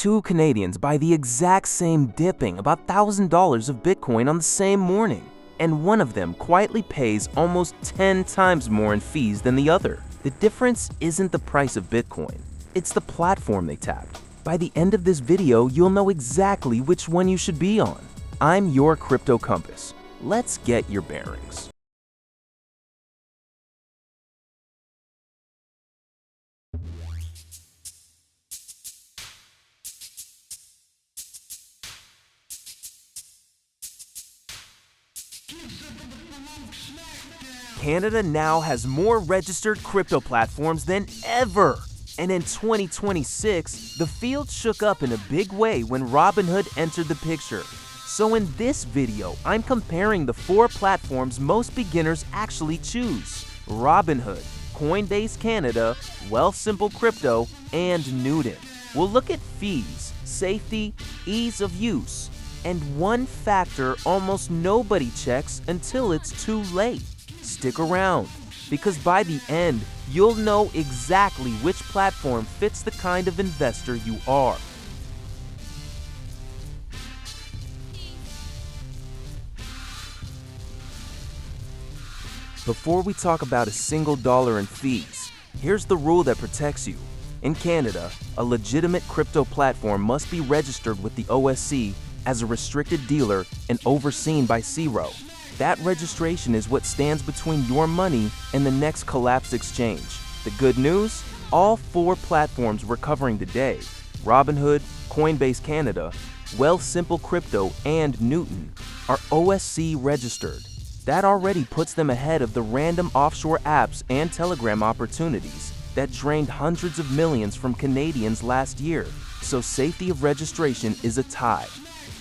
two Canadians buy the exact same dipping about $1,000 of Bitcoin on the same morning, and one of them quietly pays almost 10 times more in fees than the other. The difference isn't the price of Bitcoin, it's the platform they tapped. By the end of this video, you'll know exactly which one you should be on. I'm your crypto compass. Let's get your bearings. Canada now has more registered crypto platforms than ever. And in 2026, the field shook up in a big way when Robinhood entered the picture. So in this video, I'm comparing the 4 platforms most beginners actually choose: Robinhood, Coinbase Canada, Wealthsimple Crypto, and Newton. We'll look at fees, safety, ease of use, and one factor almost nobody checks until it's too late. Stick around, because by the end, you'll know exactly which platform fits the kind of investor you are. Before we talk about a single dollar in fees, here's the rule that protects you. In Canada, a legitimate crypto platform must be registered with the OSC as a restricted dealer and overseen by CRO. That registration is what stands between your money and the next collapsed exchange. The good news? All 4 platforms we're covering today, Robinhood, Coinbase Canada, Wealthsimple Crypto, and Newton, are OSC registered. That already puts them ahead of the random offshore apps and Telegram opportunities that drained hundreds of millions from Canadians last year. So safety of registration is a tie,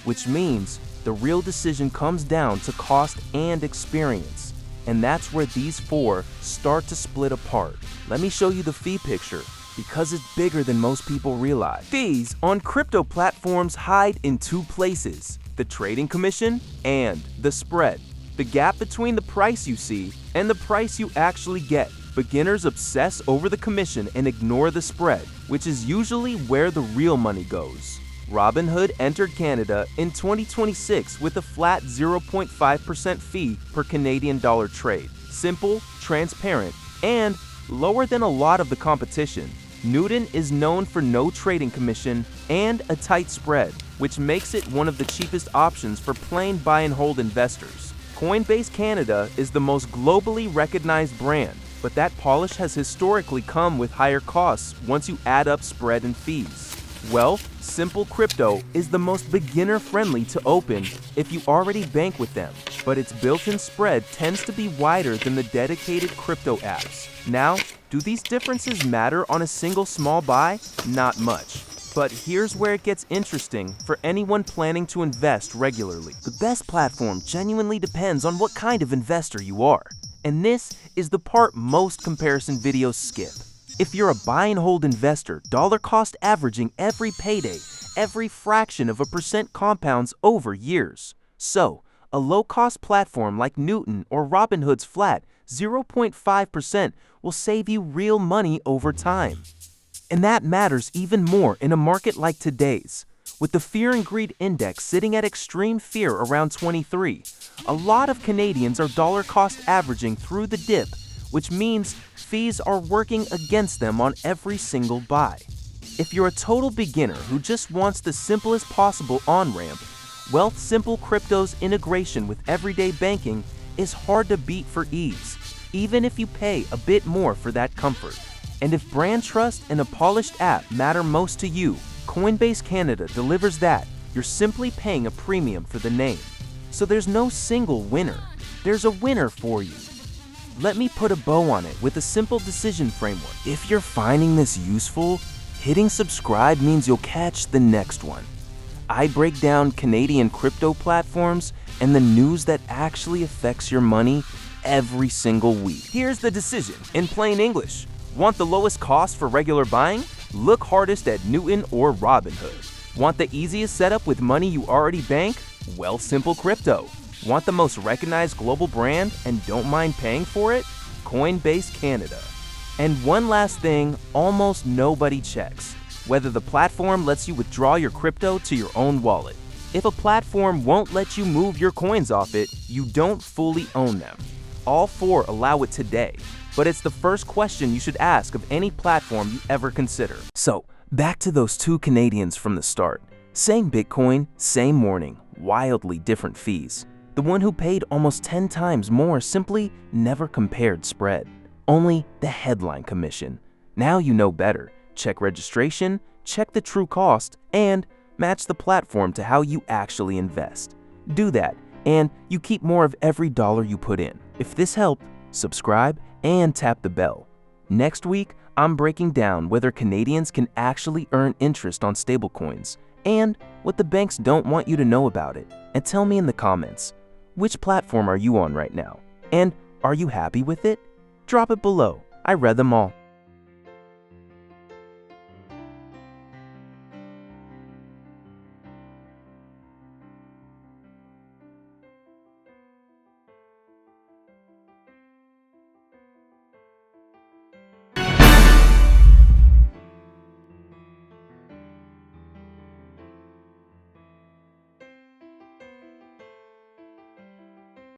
which means the real decision comes down to cost and experience. And that's where these 4 start to split apart. Let me show you the fee picture, because it's bigger than most people realize. Fees on crypto platforms hide in 2 places: the trading commission and the spread. The gap between the price you see and the price you actually get. Beginners obsess over the commission and ignore the spread, which is usually where the real money goes. Robinhood entered Canada in 2026 with a flat 0.5% fee per Canadian dollar trade. Simple, transparent, and lower than a lot of the competition. Newton is known for no trading commission and a tight spread, which makes it one of the cheapest options for plain buy and hold investors. Coinbase Canada is the most globally recognized brand, but that polish has historically come with higher costs once you add up spread and fees. Wealthsimple Crypto is the most beginner-friendly to open if you already bank with them, but its built-in spread tends to be wider than the dedicated crypto apps. Now, do these differences matter on a single small buy? Not much. But here's where it gets interesting for anyone planning to invest regularly. The best platform genuinely depends on what kind of investor you are. And this is the part most comparison videos skip. If you're a buy and hold investor, dollar cost averaging every payday, every fraction of a percent compounds over years. So, a low-cost platform like Newton or Robinhood's flat 0.5% will save you real money over time. And that matters even more in a market like today's. With the Fear and Greed Index sitting at extreme fear around 23, a lot of Canadians are dollar cost averaging through the dip, which means fees are working against them on every single buy. If you're a total beginner who just wants the simplest possible on-ramp, Wealthsimple Crypto's integration with everyday banking is hard to beat for ease, even if you pay a bit more for that comfort. And if brand trust and a polished app matter most to you, Coinbase Canada delivers that. You're simply paying a premium for the name. So there's no single winner. There's a winner for you. Let me put a bow on it with a simple decision framework. If you're finding this useful, hitting subscribe means you'll catch the next one. I break down Canadian crypto platforms and the news that actually affects your money every single week. Here's the decision in plain English. Want the lowest cost for regular buying? Look hardest at Newton or Robinhood. Want the easiest setup with money you already bank? Wealthsimple Crypto. Want the most recognized global brand and don't mind paying for it? Coinbase Canada. And one last thing almost nobody checks. whether the platform lets you withdraw your crypto to your own wallet. If a platform won't let you move your coins off it, you don't fully own them. All 4 allow it today, but it's the first question you should ask of any platform you ever consider. So, back to those 2 Canadians from the start. Same Bitcoin, same morning, wildly different fees. The one who paid almost 10 times more simply never compared spread. Only the headline commission. Now you know better. Check registration, check the true cost, and match the platform to how you actually invest. Do that, and you keep more of every dollar you put in. If this helped, subscribe and tap the bell. Next week, I'm breaking down whether Canadians can actually earn interest on stablecoins and what the banks don't want you to know about it. And tell me in the comments, which platform are you on right now? And are you happy with it? Drop it below. I read them all.